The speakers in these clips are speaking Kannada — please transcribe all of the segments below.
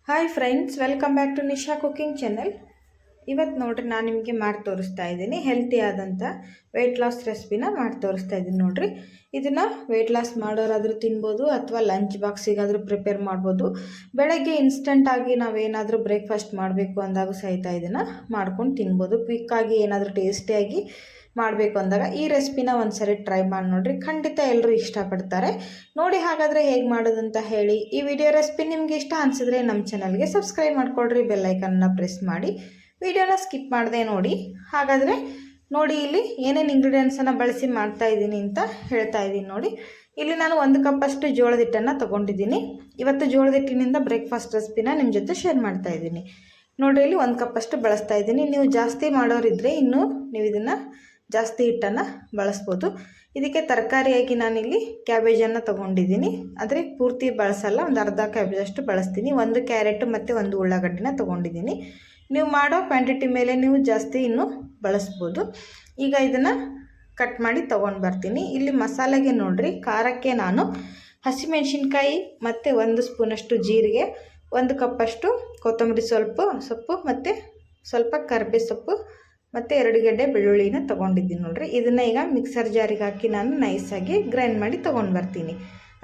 Hi friends, welcome back to Nisha cooking channel. ಇವತ್ತು ನೋಡ್ರಿ ನಾನು ನಿಮಗೆ ಮಾಡಿ ತೋರಿಸ್ತಾ ಇದ್ದೀನಿ ಹೆಲ್ತಿ ಆದಂಥ ವೆಯ್ಟ್ ಲಾಸ್ ರೆಸಿಪಿನ ಮಾಡಿ ತೋರಿಸ್ತಾ ಇದ್ದೀನಿ. ನೋಡಿರಿ, ಇದನ್ನು ವೆಯ್ಟ್ ಲಾಸ್ ಮಾಡೋರಾದರೂ ತಿನ್ಬೋದು ಅಥವಾ ಲಂಚ್ ಬಾಕ್ಸಿಗಾದರೂ ಪ್ರಿಪೇರ್ ಮಾಡ್ಬೋದು. ಬೆಳಗ್ಗೆ ಇನ್ಸ್ಟಂಟಾಗಿ ನಾವೇನಾದರೂ ಬ್ರೇಕ್ಫಾಸ್ಟ್ ಮಾಡಬೇಕು ಅಂದಾಗ ಸಹಿತ ಇದನ್ನು ಮಾಡ್ಕೊಂಡು ತಿನ್ಬೋದು. ಕ್ವಿಕ್ಕಾಗಿ ಏನಾದರೂ ಟೇಸ್ಟಿಯಾಗಿ ಮಾಡಬೇಕು ಅಂದಾಗ ಈ ರೆಸಿಪಿನ ಒಂದ್ಸರಿ ಟ್ರೈ ಮಾಡಿ ನೋಡಿರಿ, ಖಂಡಿತ ಎಲ್ಲರೂ ಇಷ್ಟಪಡ್ತಾರೆ. ನೋಡಿ ಹಾಗಾದರೆ ಹೇಗೆ ಮಾಡೋದಂತ ಹೇಳಿ. ಈ ವಿಡಿಯೋ ರೆಸಿಪಿ ನಿಮಗೆ ಇಷ್ಟ ಅನಿಸಿದ್ರೆ ನಮ್ಮ ಚಾನಲ್ಗೆ ಸಬ್ಸ್ಕ್ರೈಬ್ ಮಾಡ್ಕೊಳ್ರಿ, ಬೆಲ್ಲೈಕನ್ನ ಪ್ರೆಸ್ ಮಾಡಿ, ವಿಡಿಯೋನ ಸ್ಕಿಪ್ ಮಾಡದೆ ನೋಡಿ. ಹಾಗಾದರೆ ನೋಡಿ, ಇಲ್ಲಿ ಏನೇನು ಇಂಗ್ರೀಡಿಯೆಂಟ್ಸನ್ನು ಬಳಸಿ ಮಾಡ್ತಾ ಇದ್ದೀನಿ ಅಂತ ಹೇಳ್ತಾ ಇದ್ದೀನಿ. ನೋಡಿ, ಇಲ್ಲಿ ನಾನು 1 ಕಪ್ಪಷ್ಟು ಜೋಳದ ಹಿಟ್ಟನ್ನು ತೊಗೊಂಡಿದ್ದೀನಿ. ಇವತ್ತು ಜೋಳದ ಹಿಟ್ಟಿನಿಂದ ಬ್ರೇಕ್ಫಾಸ್ಟ್ ರೆಸಿಪಿನ ನಿಮ್ಮ ಜೊತೆ ಶೇರ್ ಮಾಡ್ತಾ ಇದ್ದೀನಿ. ನೋಡಿರಿ, ಇಲ್ಲಿ 1 ಕಪ್ಪಷ್ಟು ಬಳಸ್ತಾ ಇದ್ದೀನಿ. ನೀವು ಜಾಸ್ತಿ ಮಾಡೋರಿದ್ದರೆ ಇನ್ನೂ ನೀವು ಇದನ್ನು ಜಾಸ್ತಿ ಹಿಟ್ಟನ್ನು ಬಳಸ್ಬೋದು. ಇದಕ್ಕೆ ತರಕಾರಿಯಾಗಿ ನಾನಿಲ್ಲಿ ಕ್ಯಾಬೇಜನ್ನು ತೊಗೊಂಡಿದ್ದೀನಿ. ಆದರೆ ಪೂರ್ತಿ ಬಳಸಲ್ಲ, ಒಂದು ಅರ್ಧ ಕ್ಯಾಬೇಜಷ್ಟು ಬಳಸ್ತೀನಿ. 1 ಕ್ಯಾರೆಟ್ ಮತ್ತು 1 ಉಳ್ಳಾಗಡ್ಡಿನ ತೊಗೊಂಡಿದ್ದೀನಿ. ನೀವು ಮಾಡೋ ಕ್ವಾಂಟಿಟಿ ಮೇಲೆ ನೀವು ಜಾಸ್ತಿ ಇನ್ನೂ ಬಳಸ್ಬೋದು. ಈಗ ಇದನ್ನು ಕಟ್ ಮಾಡಿ ತೊಗೊಂಡು ಬರ್ತೀನಿ. ಇಲ್ಲಿ ಮಸಾಲೆಗೆ ನೋಡಿರಿ, ಖಾರಕ್ಕೆ ನಾನು ಹಸಿಮೆಣಸಿನ್ಕಾಯಿ ಮತ್ತು 1 ಸ್ಪೂನಷ್ಟು ಜೀರಿಗೆ, 1 ಕಪ್ಪಷ್ಟು ಕೊತ್ತಂಬರಿ ಸೊಪ್ಪು ಮತ್ತು ಸ್ವಲ್ಪ ಕರಿಬೇ ಸೊಪ್ಪು ಮತ್ತು 2 ಗೆಡ್ಡೆ ಬೆಳ್ಳುಳ್ಳಿನ ತೊಗೊಂಡಿದ್ದೀನಿ. ನೋಡಿರಿ, ಇದನ್ನು ಈಗ ಮಿಕ್ಸರ್ ಜಾರಿಗೆ ಹಾಕಿ ನಾನು ನೈಸಾಗಿ ಗ್ರೈಂಡ್ ಮಾಡಿ ತೊಗೊಂಡು ಬರ್ತೀನಿ.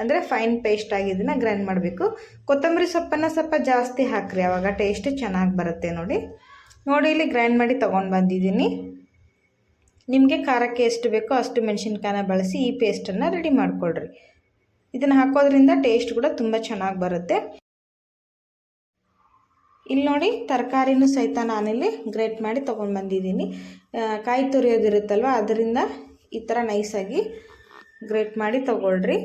ಅಂದರೆ ಫೈನ್ ಪೇಸ್ಟ್ ಆಗಿ ಇದನ್ನು ಗ್ರೈಂಡ್ ಮಾಡಬೇಕು. ಕೊತ್ತಂಬರಿ ಸೊಪ್ಪನ್ನು ಸ್ವಲ್ಪ ಜಾಸ್ತಿ ಹಾಕಿರಿ, ಆವಾಗ ಟೇಸ್ಟ್ ಚೆನ್ನಾಗಿ ಬರುತ್ತೆ. ನೋಡಿ, ಇಲ್ಲಿ ಗ್ರೈಂಡ್ ಮಾಡಿ ತೊಗೊಂಡು ಬಂದಿದ್ದೀನಿ. ನಿಮಗೆ ಖಾರಕ್ಕೆ ಎಷ್ಟು ಬೇಕೋ ಅಷ್ಟು ಮೆಣಸಿನ್ಕಾಯನ್ನ ಬಳಸಿ ಈ ಪೇಸ್ಟನ್ನು ರೆಡಿ ಮಾಡಿಕೊಳ್ರಿ. ಇದನ್ನು ಹಾಕೋದ್ರಿಂದ ಟೇಸ್ಟ್ ಕೂಡ ತುಂಬ ಚೆನ್ನಾಗಿ ಬರುತ್ತೆ. ಇಲ್ಲಿ ನೋಡಿ, ತರಕಾರಿನೂ ಸಹಿತ ನಾನಿಲ್ಲಿ ಗ್ರೇಟ್ ಮಾಡಿ ತೊಗೊಂಡು ಬಂದಿದ್ದೀನಿ. ಕಾಯಿ ತುರಿಯೋದಿರುತ್ತಲ್ವ, ಅದರಿಂದ ಈ ಥರ ನೈಸಾಗಿ ಗ್ರೇಟ್ ಮಾಡಿ ತೊಗೊಳ್ರಿ.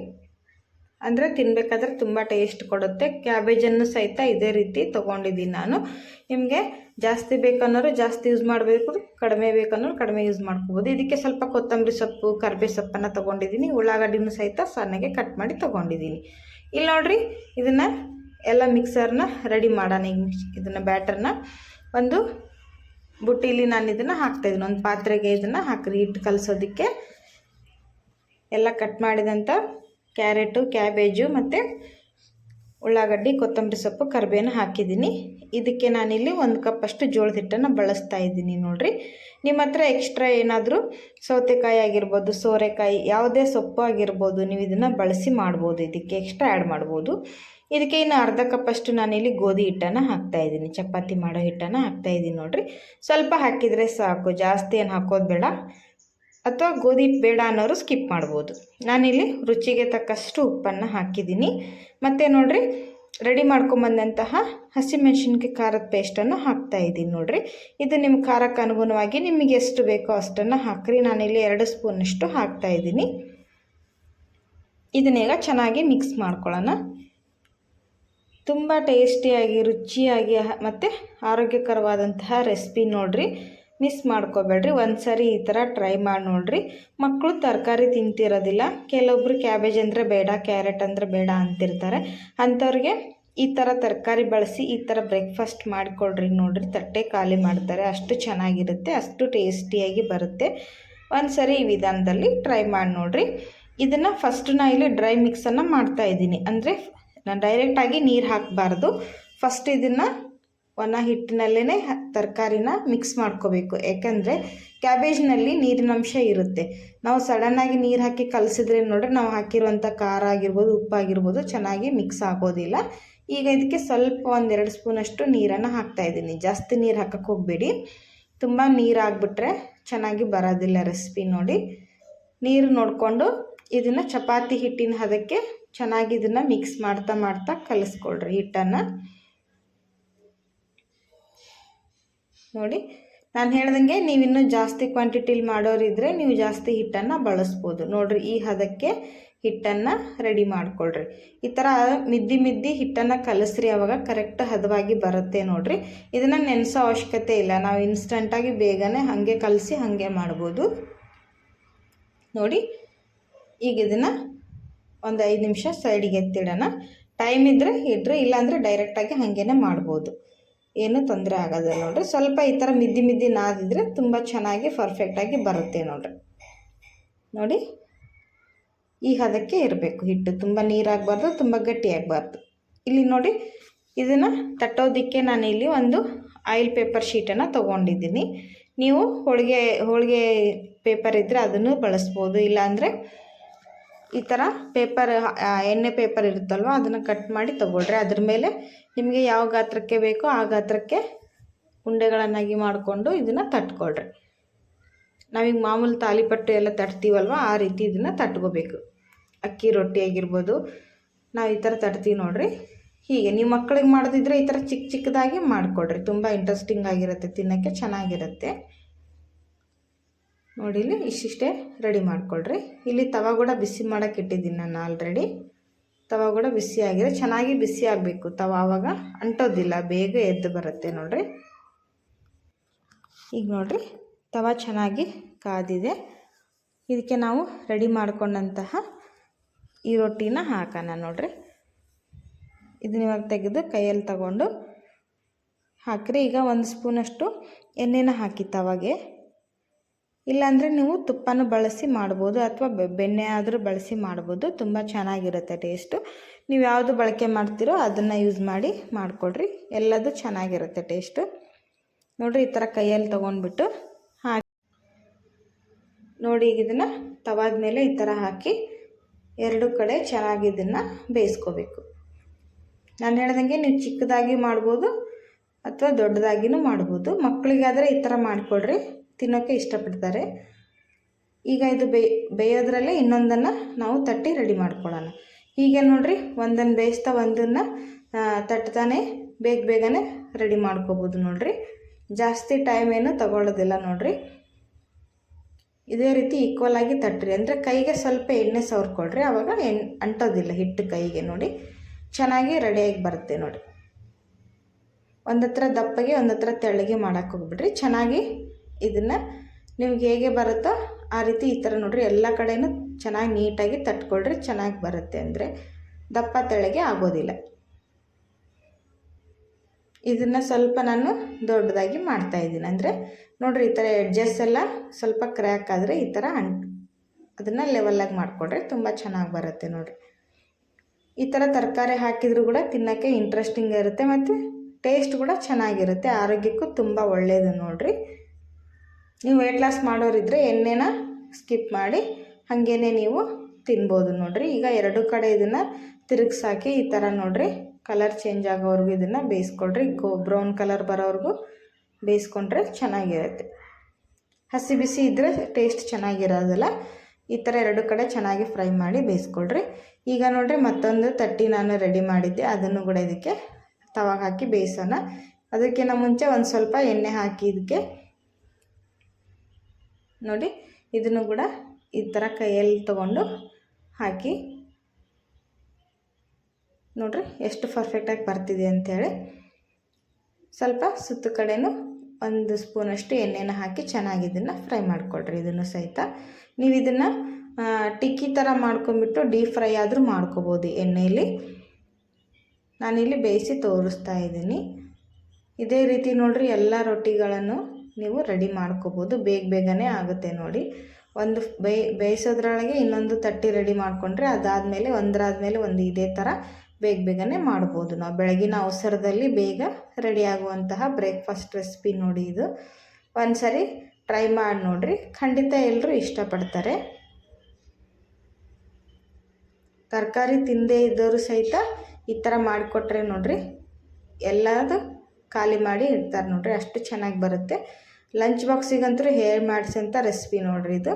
ಅಂದರೆ ತಿನ್ನಬೇಕಾದ್ರೆ ತುಂಬ ಟೇಸ್ಟ್ ಕೊಡುತ್ತೆ. ಕ್ಯಾಬೇಜನ್ನು ಸಹಿತ ಇದೇ ರೀತಿ ತೊಗೊಂಡಿದ್ದೀನಿ ನಾನು. ನಿಮಗೆ ಜಾಸ್ತಿ ಬೇಕನ್ನೋರು ಜಾಸ್ತಿ ಯೂಸ್ ಮಾಡಬೇಕು, ಕಡಿಮೆ ಬೇಕನ್ನೋರು ಕಡಿಮೆ ಯೂಸ್ ಮಾಡ್ಕೋಬೋದು. ಇದಕ್ಕೆ ಸ್ವಲ್ಪ ಕೊತ್ತಂಬರಿ ಸೊಪ್ಪು, ಕರಿಬೇ ಸೊಪ್ಪನ್ನು ತೊಗೊಂಡಿದ್ದೀನಿ. ಉಳ್ಳಾಗಡ್ಡಿನೂ ಸಹಿತ ಸಣ್ಣಗೆ ಕಟ್ ಮಾಡಿ ತೊಗೊಂಡಿದ್ದೀನಿ. ಇಲ್ಲಿ ನೋಡಿರಿ, ಇದನ್ನು ಎಲ್ಲ ಮಿಕ್ಸರ್ನ ರೆಡಿ ಮಾಡೋಣ. ಇದನ್ನು ಬ್ಯಾಟರ್ನ ಒಂದು ಬುಟ್ಟಿಲಿ ನಾನು ಇದನ್ನು ಹಾಕ್ತಾಯಿದ್ದೀನಿ. ಒಂದು ಪಾತ್ರೆಗೆ ಇದನ್ನು ಹಾಕಿರಿ. ಹಿಟ್ಟು ಕಲಸೋದಕ್ಕೆ ಎಲ್ಲ ಕಟ್ ಮಾಡಿದಂಥ ಕ್ಯಾರೆಟು, ಕ್ಯಾಬೇಜು ಮತ್ತು ಉಳ್ಳಾಗಡ್ಡಿ, ಕೊತ್ತಂಬರಿ ಸೊಪ್ಪು, ಕರಿಬೇನ ಹಾಕಿದ್ದೀನಿ. ಇದಕ್ಕೆ ನಾನಿಲ್ಲಿ 1 ಕಪ್ಪಷ್ಟು ಜೋಳದ ಹಿಟ್ಟನ್ನು ಬಳಸ್ತಾ ಇದ್ದೀನಿ. ನೋಡಿರಿ, ನಿಮ್ಮ ಹತ್ರ ಎಕ್ಸ್ಟ್ರಾ ಏನಾದರೂ ಸೌತೆಕಾಯಿ ಆಗಿರ್ಬೋದು, ಸೋರೆಕಾಯಿ, ಯಾವುದೇ ಸೊಪ್ಪು ಆಗಿರ್ಬೋದು, ನೀವು ಇದನ್ನು ಬಳಸಿ ಮಾಡ್ಬೋದು. ಇದಕ್ಕೆ ಎಕ್ಸ್ಟ್ರಾ ಆ್ಯಡ್ ಮಾಡ್ಬೋದು. ಇದಕ್ಕೆ ಇನ್ನು ಅರ್ಧ ಕಪ್ಪಷ್ಟು ನಾನಿಲ್ಲಿ ಗೋಧಿ ಹಿಟ್ಟನ್ನು ಹಾಕ್ತಾಯಿದ್ದೀನಿ. ಚಪಾತಿ ಮಾಡೋ ಹಿಟ್ಟನ್ನು ಹಾಕ್ತಾಯಿದ್ದೀನಿ. ನೋಡಿರಿ, ಸ್ವಲ್ಪ ಹಾಕಿದರೆ ಸಾಕು, ಜಾಸ್ತಿ ಏನು ಹಾಕೋದು ಬೇಡ. ಅಥವಾ ಗೋಧಿ ಹಿಟ್ಟು ಬೇಡ ಅನ್ನೋರು ಸ್ಕಿಪ್ ಮಾಡ್ಬೋದು. ನಾನಿಲ್ಲಿ ರುಚಿಗೆ ತಕ್ಕಷ್ಟು ಉಪ್ಪನ್ನು ಹಾಕಿದ್ದೀನಿ. ಮತ್ತು ನೋಡಿರಿ, ರೆಡಿ ಮಾಡ್ಕೊಂಬಂದಂತಹ ಹಸಿಮೆಣಸಿನ್ಕಾಯಿ ಖಾರದ ಪೇಸ್ಟನ್ನು ಹಾಕ್ತಾಯಿದ್ದೀನಿ. ನೋಡಿರಿ, ಇದು ನಿಮ್ಮ ಖಾರಕ್ಕೆ ಅನುಗುಣವಾಗಿ ನಿಮಗೆ ಎಷ್ಟು ಬೇಕೋ ಅಷ್ಟನ್ನು ಹಾಕಿರಿ. ನಾನಿಲ್ಲಿ 2 ಸ್ಪೂನಷ್ಟು ಹಾಕ್ತಾಯಿದ್ದೀನಿ. ಇದನ್ನೀಗ ಚೆನ್ನಾಗಿ ಮಿಕ್ಸ್ ಮಾಡ್ಕೊಳ್ಳೋಣ. ತುಂಬ ಟೇಸ್ಟಿಯಾಗಿ, ರುಚಿಯಾಗಿ ಮತ್ತು ಆರೋಗ್ಯಕರವಾದಂತಹ ರೆಸಿಪಿ. ನೋಡಿರಿ, ಮಿಸ್ ಮಾಡ್ಕೋಬೇಡ್ರಿ. ಒಂದು ಸರಿ ಈ ಥರ ಟ್ರೈ ಮಾಡಿ ನೋಡಿರಿ. ಮಕ್ಕಳು ತರಕಾರಿ ತಿಂತಿರೋದಿಲ್ಲ, ಕೆಲವೊಬ್ಬರು ಕ್ಯಾಬೇಜ್ ಅಂದರೆ ಬೇಡ, ಕ್ಯಾರೆಟ್ ಅಂದರೆ ಬೇಡ ಅಂತಿರ್ತಾರೆ. ಅಂಥವ್ರಿಗೆ ಈ ಥರ ತರಕಾರಿ ಬಳಸಿ ಈ ಥರ ಬ್ರೇಕ್ಫಾಸ್ಟ್ ಮಾಡಿಕೊಡ್ರಿ. ನೋಡಿರಿ, ತಟ್ಟೆ ಖಾಲಿ ಮಾಡ್ತಾರೆ. ಅಷ್ಟು ಚೆನ್ನಾಗಿರುತ್ತೆ, ಅಷ್ಟು ಟೇಸ್ಟಿಯಾಗಿ ಬರುತ್ತೆ. ಒಂದು ಸರಿ ಈ ವಿಧಾನದಲ್ಲಿ ಟ್ರೈ ಮಾಡಿ ನೋಡಿರಿ. ಇದನ್ನು ಫಸ್ಟ್ ನಾನು ಇಲ್ಲಿ ಡ್ರೈ ಮಿಕ್ಸನ್ನು ಮಾಡ್ತಾಯಿದ್ದೀನಿ. ಅಂದರೆ ನಾನು ಡೈರೆಕ್ಟಾಗಿ ನೀರು ಹಾಕಬಾರ್ದು. ಫಸ್ಟ್ ಇದನ್ನು ಒಣ ಹಿಟ್ಟಿನಲ್ಲೇ ತರಕಾರಿನ ಮಿಕ್ಸ್ ಮಾಡ್ಕೋಬೇಕು. ಯಾಕಂದರೆ ಕ್ಯಾಬೇಜ್ನಲ್ಲಿ ನೀರಿನಂಶ ಇರುತ್ತೆ. ನಾವು ಸಡನ್ನಾಗಿ ನೀರು ಹಾಕಿ ಕಲಸಿದ್ರೆ ನೋಡ್ರಿ, ನಾವು ಹಾಕಿರುವಂಥ ಖಾರ ಆಗಿರ್ಬೋದು, ಉಪ್ಪಾಗಿರ್ಬೋದು ಚೆನ್ನಾಗಿ ಮಿಕ್ಸ್ ಆಗೋದಿಲ್ಲ. ಈಗ ಇದಕ್ಕೆ ಸ್ವಲ್ಪ 1-2 ಸ್ಪೂನಷ್ಟು ನೀರನ್ನು ಹಾಕ್ತಾಯಿದ್ದೀನಿ. ಜಾಸ್ತಿ ನೀರು ಹಾಕಕ್ಕೆ ಹೋಗಬೇಡಿ, ತುಂಬ ನೀರು ಆಗಿಬಿಟ್ರೆ ಚೆನ್ನಾಗಿ ಬರೋದಿಲ್ಲ ರೆಸಿಪಿ. ನೋಡಿ, ನೀರು ನೋಡಿಕೊಂಡು ಇದನ್ನು ಚಪಾತಿ ಹಿಟ್ಟಿನ ಹದಕ್ಕೆ ಚೆನ್ನಾಗಿ ಇದನ್ನು ಮಿಕ್ಸ್ ಮಾಡ್ತಾ ಕಲಿಸ್ಕೊಳ್ರಿ ಹಿಟ್ಟನ್ನು. ನೋಡಿ, ನಾನು ಹೇಳ್ದಂಗೆ ನೀವಿನ್ನೂ ಜಾಸ್ತಿ ಕ್ವಾಂಟಿಟಿಲಿ ಮಾಡೋರಿದ್ದರೆ ನೀವು ಜಾಸ್ತಿ ಹಿಟ್ಟನ್ನು ಬಳಸ್ಬೋದು. ನೋಡಿರಿ, ಈ ಹದಕ್ಕೆ ಹಿಟ್ಟನ್ನು ರೆಡಿ ಮಾಡಿಕೊಳ್ರಿ. ಈ ಥರ ಮಿದ್ದಿ ಹಿಟ್ಟನ್ನು ಕಲಿಸ್ರಿ, ಆವಾಗ ಕರೆಕ್ಟ್ ಹದವಾಗಿ ಬರುತ್ತೆ. ನೋಡಿರಿ, ಇದನ್ನು ನೆನೆಸೋ ಅವಶ್ಯಕತೆ ಇಲ್ಲ. ನಾವು ಇನ್ಸ್ಟಂಟಾಗಿ ಬೇಗನೆ ಹಾಗೆ ಕಲಸಿ ಹಾಗೆ ಮಾಡ್ಬೋದು. ನೋಡಿ, ಈಗ ಇದನ್ನು ಒಂದು 5 ನಿಮಿಷ ಸೈಡಿಗೆ ಎತ್ತಿಡೋಣ. ಟೈಮ್ ಇದ್ದರೆ ಇಡ್ರಿ, ಇಲ್ಲಾಂದರೆ ಡೈರೆಕ್ಟಾಗಿ ಹಾಗೇ ಮಾಡ್ಬೋದು, ಏನೂ ತೊಂದರೆ ಆಗೋದಿಲ್ಲ. ನೋಡಿರಿ, ಸ್ವಲ್ಪ ಈ ಥರ ಮಿದ್ದಿ ನಾದಿದ್ರೆ ತುಂಬ ಚೆನ್ನಾಗಿ ಪರ್ಫೆಕ್ಟಾಗಿ ಬರುತ್ತೆ. ನೋಡಿ, ಈ ಹದಕ್ಕೆ ಇರಬೇಕು ಹಿಟ್ಟು. ತುಂಬ ನೀರಾಗಬಾರ್ದು, ತುಂಬ ಗಟ್ಟಿಯಾಗಬಾರ್ದು. ಇಲ್ಲಿ ನೋಡಿ, ಇದನ್ನು ತಟ್ಟೋದಕ್ಕೆ ನಾನಿಲ್ಲಿ ಒಂದು ಆಯಿಲ್ ಪೇಪರ್ ಶೀಟನ್ನು ತೊಗೊಂಡಿದ್ದೀನಿ. ನೀವು ಹೋಳಿಗೆ ಪೇಪರ್ ಇದ್ದರೆ ಅದನ್ನು ಬಳಸ್ಬೋದು. ಇಲ್ಲಾಂದರೆ ಈ ಥರ ಪೇಪರ್ ಎಣ್ಣೆ ಪೇಪರ್ ಇರುತ್ತಲ್ವ ಅದನ್ನು ಕಟ್ ಮಾಡಿ ತೊಗೊಳ್ರಿ. ಅದ್ರ ಮೇಲೆ ನಿಮಗೆ ಯಾವ ಗಾತ್ರಕ್ಕೆ ಬೇಕೋ ಆ ಗಾತ್ರಕ್ಕೆ ಉಂಡೆಗಳನ್ನಾಗಿ ಮಾಡಿಕೊಂಡು ಇದನ್ನು ತಟ್ಕೊಳ್ರಿ. ನಾವೀಗ ಮಾಮೂಲು ತಾಲಿಪಟ್ಟು ಎಲ್ಲ ತಟ್ತೀವಲ್ವ ಆ ರೀತಿ ಇದನ್ನು ತಟ್ಕೋಬೇಕು. ಅಕ್ಕಿ ರೊಟ್ಟಿ ಆಗಿರ್ಬೋದು, ನಾವು ಈ ಥರ ತಟ್ತೀವಿ ನೋಡಿರಿ. ಹೀಗೆ ನೀವು ಮಕ್ಕಳಿಗೆ ಮಾಡೋದಿದ್ರೆ ಈ ಥರ ಚಿಕ್ಕ ಚಿಕ್ಕದಾಗಿ ಮಾಡಿಕೊಡ್ರಿ. ತುಂಬ ಇಂಟ್ರೆಸ್ಟಿಂಗ್ ಆಗಿರುತ್ತೆ, ತಿನ್ನೋಕ್ಕೆ ಚೆನ್ನಾಗಿರುತ್ತೆ. ನೋಡಿ ಇಲ್ಲಿ ಇಷ್ಟಿಷ್ಟೇ ರೆಡಿ ಮಾಡಿಕೊಳ್ರಿ. ಇಲ್ಲಿ ತವ ಕೂಡ ಬಿಸಿ ಮಾಡೋಕ್ಕೆ ಇಟ್ಟಿದ್ದೀನಿ ನಾನು ಆಲ್ರೆಡಿ. ತವ ಕೂಡ ಬಿಸಿ ಆಗಿದೆ, ಚೆನ್ನಾಗಿ ಬಿಸಿ ಆಗಬೇಕು ತವ, ಆವಾಗ ಅಂಟೋದಿಲ್ಲ, ಬೇಗ ಎದ್ದು ಬರುತ್ತೆ ನೋಡಿರಿ. ಈಗ ನೋಡಿರಿ ತವ ಚೆನ್ನಾಗಿ ಕಾದಿದೆ. ಇದಕ್ಕೆ ನಾವು ರೆಡಿ ಮಾಡ್ಕೊಂಡಂತಹ ಈ ರೊಟ್ಟಿನ ಹಾಕೋಣ ನೋಡಿರಿ. ಇದನ್ನ ಇವಾಗ ತೆಗೆದು ಕೈಯಲ್ಲಿ ತಗೊಂಡು ಹಾಕಿರಿ. ಈಗ 1 ಸ್ಪೂನಷ್ಟು ಎಣ್ಣೆನ ಹಾಕಿ ತವಾಗೆ. ಇಲ್ಲಾಂದರೆ ನೀವು ತುಪ್ಪನೂ ಬಳಸಿ ಮಾಡ್ಬೋದು ಅಥವಾ ಬೆಣ್ಣೆ ಆದರೂ ಬಳಸಿ ಮಾಡ್ಬೋದು. ತುಂಬ ಚೆನ್ನಾಗಿರುತ್ತೆ ಟೇಸ್ಟು. ನೀವು ಯಾವುದು ಬಳಕೆ ಮಾಡ್ತೀರೋ ಅದನ್ನು ಯೂಸ್ ಮಾಡಿ ಮಾಡಿಕೊಡ್ರಿ, ಎಲ್ಲದೂ ಚೆನ್ನಾಗಿರುತ್ತೆ ಟೇಸ್ಟು. ನೋಡಿರಿ ಈ ಥರ ಕೈಯಲ್ಲಿ ತೊಗೊಂಡ್ಬಿಟ್ಟು ಹಾಕಿ ನೋಡಿ. ಈಗ ಇದನ್ನು ತವಾದ ಮೇಲೆ ಈ ಥರ ಹಾಕಿ 2 ಕಡೆ ಚೆನ್ನಾಗಿ ಇದನ್ನು ಬೇಯಿಸ್ಕೋಬೇಕು. ನಾನು ಹೇಳ್ದಂಗೆ ನೀವು ಚಿಕ್ಕದಾಗಿ ಮಾಡ್ಬೋದು ಅಥವಾ ದೊಡ್ಡದಾಗಿಯೂ ಮಾಡ್ಬೋದು. ಮಕ್ಕಳಿಗಾದರೆ ಈ ಥರ ಮಾಡಿಕೊಡ್ರಿ, ತಿನ್ನೋಕ್ಕೆ ಇಷ್ಟಪಡ್ತಾರೆ. ಈಗ ಇದು ಬೇಯೋದ್ರಲ್ಲೇ ಇನ್ನೊಂದನ್ನು ನಾವು ತಟ್ಟಿ ರೆಡಿ ಮಾಡ್ಕೊಳ್ಳೋಣ. ಹೀಗೆ ನೋಡಿರಿ ಒಂದನ್ನು ಬೇಯಿಸ್ತಾ ಒಂದನ್ನು ತಟ್ತಾನೆ ಬೇಗನೆ ರೆಡಿ ಮಾಡ್ಕೋಬೋದು ನೋಡಿರಿ. ಜಾಸ್ತಿ ಟೈಮ್ ಏನು ತಗೊಳ್ಳೋದಿಲ್ಲ ನೋಡಿರಿ. ಇದೇ ರೀತಿ ಈಕ್ವಲ್ ಆಗಿ ತಟ್ಟ್ರಿ, ಅಂದರೆ ಕೈಗೆ ಸ್ವಲ್ಪ ಎಣ್ಣೆ ಸವರ್ಕೊಳ್ರಿ, ಆವಾಗ ಅಂಟೋದಿಲ್ಲ ಹಿಟ್ಟು ಕೈಗೆ. ನೋಡಿ ಚೆನ್ನಾಗಿ ರೆಡಿಯಾಗಿ ಬರುತ್ತೆ ನೋಡಿ. ಒಂದತ್ರ ದಪ್ಪಗೆ ಒಂದತ್ರ ತೆಳ್ಳಗೆ ಮಾಡೋಕ್ಕೆ ಹೋಗ್ಬಿಡ್ರಿ. ಚೆನ್ನಾಗಿ ಇದನ್ನು ನಿಮ್ಗೆ ಹೇಗೆ ಬರುತ್ತೋ ಆ ರೀತಿ ಈ ಥರ ನೋಡಿರಿ ಎಲ್ಲ ಕಡೆಯೂ ಚೆನ್ನಾಗಿ ನೀಟಾಗಿ ತಟ್ಕೊಳ್ರಿ, ಚೆನ್ನಾಗಿ ಬರುತ್ತೆ. ಅಂದರೆ ದಪ್ಪ ತೆಳ್ಳಗೆ ಆಗೋದಿಲ್ಲ. ಇದನ್ನು ಸ್ವಲ್ಪ ನಾನು ದೊಡ್ಡದಾಗಿ ಮಾಡ್ತಾಯಿದ್ದೀನಿ. ಅಂದರೆ ನೋಡಿರಿ ಈ ಥರ ಎಡ್ಜಸ್ ಎಲ್ಲ ಸ್ವಲ್ಪ ಕ್ರ್ಯಾಕ್ ಆದರೆ ಈ ಥರ ಅದನ್ನು ಲೆವೆಲಾಗಿ ಮಾಡಿಕೊಡ್ರಿ, ತುಂಬ ಚೆನ್ನಾಗಿ ಬರುತ್ತೆ ನೋಡಿರಿ. ಈ ಥರ ತರಕಾರಿ ಹಾಕಿದರೂ ಕೂಡ ತಿನ್ನೋಕ್ಕೆ ಇಂಟ್ರೆಸ್ಟಿಂಗ್ ಇರುತ್ತೆ ಮತ್ತು ಟೇಸ್ಟ್ ಕೂಡ ಚೆನ್ನಾಗಿರುತ್ತೆ, ಆರೋಗ್ಯಕ್ಕೂ ತುಂಬ ಒಳ್ಳೆಯದು ನೋಡಿರಿ. ನೀವು ವೆಯ್ಟ್ ಲಾಸ್ ಮಾಡೋರಿದ್ದರೆ ಎಣ್ಣೆನ ಸ್ಕಿಪ್ ಮಾಡಿ ಹಾಗೇ ನೀವು ತಿನ್ಬೋದು ನೋಡಿರಿ. ಈಗ 2 ಕಡೆ ಇದನ್ನು ತಿರುಗಿಸಾಕಿ ಈ ಥರ ನೋಡಿರಿ ಕಲರ್ ಚೇಂಜ್ ಆಗೋವರೆಗೂ ಇದನ್ನು ಬೇಯಿಸ್ಕೊಳ್ರಿ. ಬ್ರೌನ್ ಕಲರ್ ಬರೋವರೆಗೂ ಬೇಯಿಸ್ಕೊಂಡ್ರೆ ಚೆನ್ನಾಗಿರುತ್ತೆ. ಹಸಿ ಬಿಸಿ ಇದ್ದರೆ ಟೇಸ್ಟ್ ಚೆನ್ನಾಗಿರೋದಿಲ್ಲ. ಈ ಥರ 2 ಕಡೆ ಚೆನ್ನಾಗಿ ಫ್ರೈ ಮಾಡಿ ಬೇಯಿಸ್ಕೊಳ್ರಿ. ಈಗ ನೋಡಿರಿ ಮತ್ತೊಂದು ತಟ್ಟಿ ನಾನು ರೆಡಿ ಮಾಡಿದ್ದೆ, ಅದನ್ನು ಕೂಡ ಇದಕ್ಕೆ ತವಾಗ ಹಾಕಿ ಬೇಯಿಸೋಣ. ಅದಕ್ಕಿಂತ ಮುಂಚೆ ಒಂದು ಸ್ವಲ್ಪ ಎಣ್ಣೆ ಹಾಕಿ ಇದಕ್ಕೆ ನೋಡಿ ಇದನ್ನು ಕೂಡ ಈ ಥರ ಕೈಯಲ್ಲಿ ತೊಗೊಂಡು ಹಾಕಿ ನೋಡಿರಿ ಎಷ್ಟು ಪರ್ಫೆಕ್ಟಾಗಿ ಬರ್ತಿದೆ ಅಂಥೇಳಿ. ಸ್ವಲ್ಪ ಸುತ್ತ ಕಡೆಯೂ 1 ಸ್ಪೂನಷ್ಟು ಎಣ್ಣೆನ ಹಾಕಿ ಚೆನ್ನಾಗಿ ಇದನ್ನು ಫ್ರೈ ಮಾಡಿಕೊಡ್ರಿ. ಇದನ್ನು ಸಹಿತ ನೀವು ಇದನ್ನು ಟಿಕ್ಕಿ ಥರ ಮಾಡ್ಕೊಂಬಿಟ್ಟು ಡೀಪ್ ಫ್ರೈ ಆದರೂ ಮಾಡ್ಕೋಬೋದು ಎಣ್ಣೆಯಲ್ಲಿ. ನಾನಿಲ್ಲಿ ಬೇಯಿಸಿ ತೋರಿಸ್ತಾ ಇದ್ದೀನಿ. ಇದೇ ರೀತಿ ನೋಡಿರಿ ಎಲ್ಲ ರೊಟ್ಟಿಗಳನ್ನು ನೀವು ರೆಡಿ ಮಾಡ್ಕೋಬೋದು, ಬೇಗನೆ ಆಗುತ್ತೆ ನೋಡಿ. ಒಂದು ಬೇಯಿಸೋದ್ರೊಳಗೆ ಇನ್ನೊಂದು ತಟ್ಟಿ ರೆಡಿ ಮಾಡಿಕೊಂಡ್ರೆ ಅದಾದಮೇಲೆ ಒಂದರಾದಮೇಲೆ ಒಂದು ಇದೇ ಥರ ಬೇಗನೆ ಮಾಡ್ಬೋದು. ನಾವು ಬೆಳಗಿನ ಅವಸರದಲ್ಲಿ ಬೇಗ ರೆಡಿ ಆಗುವಂತಹ ಬ್ರೇಕ್ಫಾಸ್ಟ್ ರೆಸಿಪಿ ನೋಡಿ ಇದು. ಒಂದು ಸರಿ ಟ್ರೈ ಮಾಡಿ ನೋಡಿರಿ, ಖಂಡಿತ ಎಲ್ಲರೂ ಇಷ್ಟಪಡ್ತಾರೆ. ತರಕಾರಿ ತಿನ್ನದೇ ಇದ್ದವರು ಸಹಿತ ಈ ಥರ ಮಾಡಿಕೊಟ್ರೆ ನೋಡಿರಿ ಎಲ್ಲದು ಖಾಲಿ ಮಾಡಿ ಇಡ್ತಾರೆ ನೋಡಿರಿ, ಅಷ್ಟು ಚೆನ್ನಾಗಿ ಬರುತ್ತೆ. ಲಂಚ್ ಬಾಕ್ಸಿಗಂತೂ ಹೇಳಿ ಮಾಡಿಸೋಂಥ ರೆಸಿಪಿ ನೋಡಿರಿ ಇದು.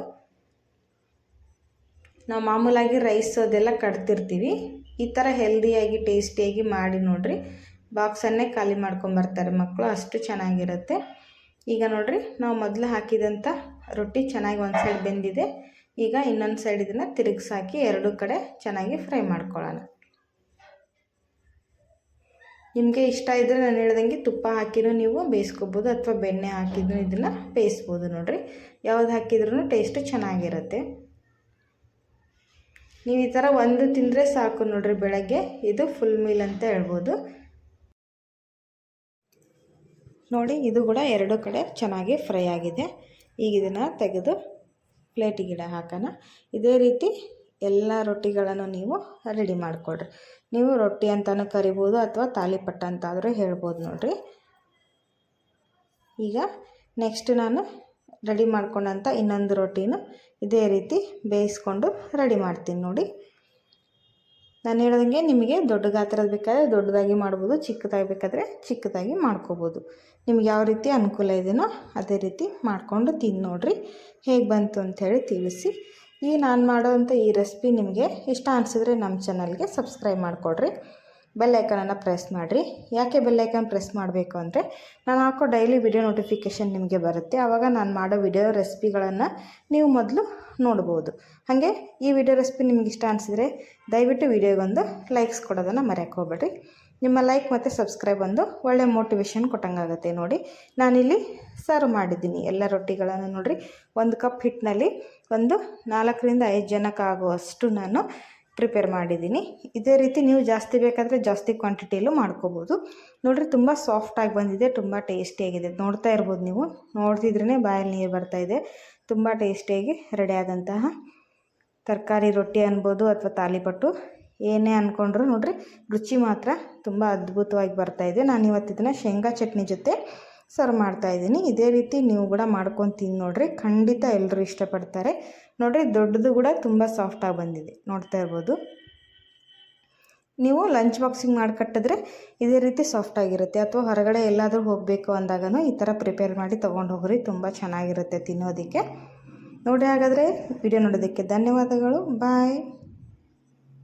ನಾವು ಮಾಮೂಲಾಗಿ ರೈಸ್ ಅದೆಲ್ಲ ಕಟ್ತಿರ್ತೀವಿ, ಈ ಥರ ಹೆಲ್ದಿಯಾಗಿ ಟೇಸ್ಟಿಯಾಗಿ ಮಾಡಿ ನೋಡಿರಿ, ಬಾಕ್ಸನ್ನೇ ಖಾಲಿ ಮಾಡ್ಕೊಂಬರ್ತಾರೆ ಮಕ್ಕಳು, ಅಷ್ಟು ಚೆನ್ನಾಗಿರುತ್ತೆ. ಈಗ ನೋಡಿರಿ ನಾವು ಮೊದಲು ಹಾಕಿದಂಥ ರೊಟ್ಟಿ ಚೆನ್ನಾಗಿ ಒಂದು ಸೈಡ್ ಬೆಂದಿದೆ. ಈಗ ಇನ್ನೊಂದು ಸೈಡ್ ಇದನ್ನು ತಿರುಗಿಸಾಕಿ 2 ಕಡೆ ಚೆನ್ನಾಗಿ ಫ್ರೈ ಮಾಡ್ಕೊಳ್ಳೋಣ. ನಿಮಗೆ ಇಷ್ಟ ಇದ್ದರೆ ನಾನು ಹೇಳ್ದಂಗೆ ತುಪ್ಪ ಹಾಕಿನೂ ನೀವು ಬೇಯಿಸ್ಕೋಬೋದು ಅಥವಾ ಬೆಣ್ಣೆ ಹಾಕಿದ್ರೂ ಇದನ್ನು ಬೇಯಿಸ್ಬೋದು ನೋಡಿರಿ. ಯಾವ್ದು ಹಾಕಿದ್ರೂ ಟೇಸ್ಟು ಚೆನ್ನಾಗಿರುತ್ತೆ. ನೀವು ಈ ಥರ ಒಂದು ತಿಂದರೆ ಸಾಕು ನೋಡಿರಿ ಬೆಳಗ್ಗೆ, ಇದು ಫುಲ್ ಮೀಲ್ ಅಂತ ಹೇಳ್ಬೋದು ನೋಡಿ. ಇದು ಕೂಡ 2 ಕಡೆ ಚೆನ್ನಾಗಿ ಫ್ರೈ ಆಗಿದೆ. ಈಗ ಇದನ್ನು ತೆಗೆದು ಪ್ಲೇಟಿಗೆ ಹಾಕೋಣ. ಇದೇ ರೀತಿ ಎಲ್ಲ ರೊಟ್ಟಿಗಳನ್ನು ನೀವು ರೆಡಿ ಮಾಡಿಕೊಡ್ರಿ. ನೀವು ರೊಟ್ಟಿ ಅಂತಲೂ ಕರಿಬೋದು ಅಥವಾ ತಾಲಿಪಟ್ಟು ಅಂತಾದರೂ ಹೇಳ್ಬೋದು ನೋಡಿರಿ. ಈಗ ನೆಕ್ಸ್ಟ್ ನಾನು ರೆಡಿ ಮಾಡ್ಕೊಂಡಂಥ ಇನ್ನೊಂದು ರೊಟ್ಟಿನೂ ಇದೇ ರೀತಿ ಬೇಯಿಸ್ಕೊಂಡು ರೆಡಿ ಮಾಡ್ತೀನಿ ನೋಡಿ. ನಾನು ಹೇಳ್ದಂಗೆ ನಿಮಗೆ ದೊಡ್ಡ ಗಾತ್ರದ ಬೇಕಾದರೆ ದೊಡ್ಡದಾಗಿ ಮಾಡ್ಬೋದು, ಚಿಕ್ಕದಾಗಿ ಬೇಕಾದರೆ ಚಿಕ್ಕದಾಗಿ ಮಾಡ್ಕೋಬೋದು. ನಿಮ್ಗೆ ಯಾವ ರೀತಿ ಅನುಕೂಲ ಇದೆಯೋ ಅದೇ ರೀತಿ ಮಾಡಿಕೊಂಡು ತಿಂದು ನೋಡಿರಿ, ಹೇಗೆ ಬಂತು ಅಂಥೇಳಿ ತಿಳಿಸಿ. ಈ ನಾನು ಮಾಡೋವಂಥ ಈ ರೆಸಿಪಿ ನಿಮಗೆ ಇಷ್ಟ ಅನಿಸಿದ್ರೆ ನಮ್ಮ ಚಾನಲ್ಗೆ ಸಬ್ಸ್ಕ್ರೈಬ್ ಮಾಡಿಕೊಡ್ರಿ, ಬೆಲ್ ಐಕನನ್ನು ಪ್ರೆಸ್ ಮಾಡಿರಿ. ಯಾಕೆ ಬೆಲ್ ಐಕನ್ ಪ್ರೆಸ್ ಮಾಡಬೇಕು ಅಂದರೆ ನಾನು ಹಾಕೋ ಡೈಲಿ ವಿಡಿಯೋ ನೋಟಿಫಿಕೇಷನ್ ನಿಮಗೆ ಬರುತ್ತೆ. ಆವಾಗ ನಾನು ಮಾಡೋ ವಿಡಿಯೋ ರೆಸಿಪಿಗಳನ್ನು ನೀವು ಮೊದಲು ನೋಡ್ಬೋದು. ಹಾಗೆ ಈ ವಿಡಿಯೋ ರೆಸಿಪಿ ನಿಮ್ಗೆ ಇಷ್ಟ ಅನಿಸಿದರೆ ದಯವಿಟ್ಟು ವಿಡಿಯೋಗೊಂದು ಲೈಕ್ಸ್ ಕೊಡೋದನ್ನು ಮರೆಯೋಕೆ ಹೋಗ್ಬೇಡ್ರಿ. ನಿಮ್ಮ ಲೈಕ್ ಮತ್ತು ಸಬ್ಸ್ಕ್ರೈಬ್ ಒಂದು ಒಳ್ಳೆ ಮೋಟಿವೇಶನ್ ಕೊಟ್ಟಂಗಾಗುತ್ತೆ ನೋಡಿ. ನಾನಿಲ್ಲಿ ಸರ್ವ್ ಮಾಡಿದ್ದೀನಿ ಎಲ್ಲ ರೊಟ್ಟಿಗಳನ್ನು ನೋಡಿರಿ. 1 ಕಪ್ ಹಿಟ್ಟಿನಲ್ಲಿ ಒಂದು 4ರಿಂದ 5 ಜನಕ್ಕೆ ಆಗುವಷ್ಟು ನಾನು ಪ್ರಿಪೇರ್ ಮಾಡಿದ್ದೀನಿ. ಇದೇ ರೀತಿ ನೀವು ಜಾಸ್ತಿ ಬೇಕಾದರೆ ಜಾಸ್ತಿ ಕ್ವಾಂಟಿಟಿಯಲ್ಲೂ ಮಾಡ್ಕೋಬೋದು ನೋಡಿರಿ. ತುಂಬ ಸಾಫ್ಟಾಗಿ ಬಂದಿದೆ, ತುಂಬ ಟೇಸ್ಟಿಯಾಗಿದೆ. ನೋಡ್ತಾ ಇರ್ಬೋದು, ನೀವು ನೋಡ್ತಿದ್ರೇ ಬಾಯಲ್ಲಿ ನೀರು ಬರ್ತಾಯಿದೆ. ತುಂಬ ಟೇಸ್ಟಿಯಾಗಿ ರೆಡಿಯಾದಂತಹ ತರಕಾರಿ ರೊಟ್ಟಿ ಅನ್ಬೋದು ಅಥವಾ ತಾಲಿಪಟ್ಟು ಏನೇ ಅಂದ್ಕೊಂಡ್ರು ನೋಡಿರಿ, ರುಚಿ ಮಾತ್ರ ತುಂಬ ಅದ್ಭುತವಾಗಿ ಬರ್ತಾಯಿದೆ. ನಾನು ಇವತ್ತು ಇದನ್ನು ಶೇಂಗಾ ಚಟ್ನಿ ಜೊತೆ ಸರ್ವ್ ಮಾಡ್ತಾಯಿದ್ದೀನಿ. ಇದೇ ರೀತಿ ನೀವು ಕೂಡ ಮಾಡ್ಕೊಂಡು ತಿಂದು ನೋಡಿರಿ, ಖಂಡಿತ ಎಲ್ಲರೂ ಇಷ್ಟಪಡ್ತಾರೆ ನೋಡಿರಿ. ದೊಡ್ಡದು ಕೂಡ ತುಂಬ ಸಾಫ್ಟಾಗಿ ಬಂದಿದೆ, ನೋಡ್ತಾ ಇರ್ಬೋದು. ನೀವು ಲಂಚ್ ಬಾಕ್ಸಿಗೆ ಮಾಡಿಕಟ್ಟಿದ್ರೆ ಇದೇ ರೀತಿ ಸಾಫ್ಟಾಗಿರುತ್ತೆ, ಅಥವಾ ಹೊರಗಡೆ ಎಲ್ಲಾದರೂ ಹೋಗಬೇಕು ಅಂದಾಗೂ ಈ ಥರ ಪ್ರಿಪೇರ್ ಮಾಡಿ ತೊಗೊಂಡು ಹೋಗ್ರಿ, ತುಂಬ ಚೆನ್ನಾಗಿರುತ್ತೆ ತಿನ್ನೋದಕ್ಕೆ ನೋಡಿ. ಹಾಗಾದರೆ ವಿಡಿಯೋ ನೋಡೋದಕ್ಕೆ ಧನ್ಯವಾದಗಳು. ಬಾಯ್.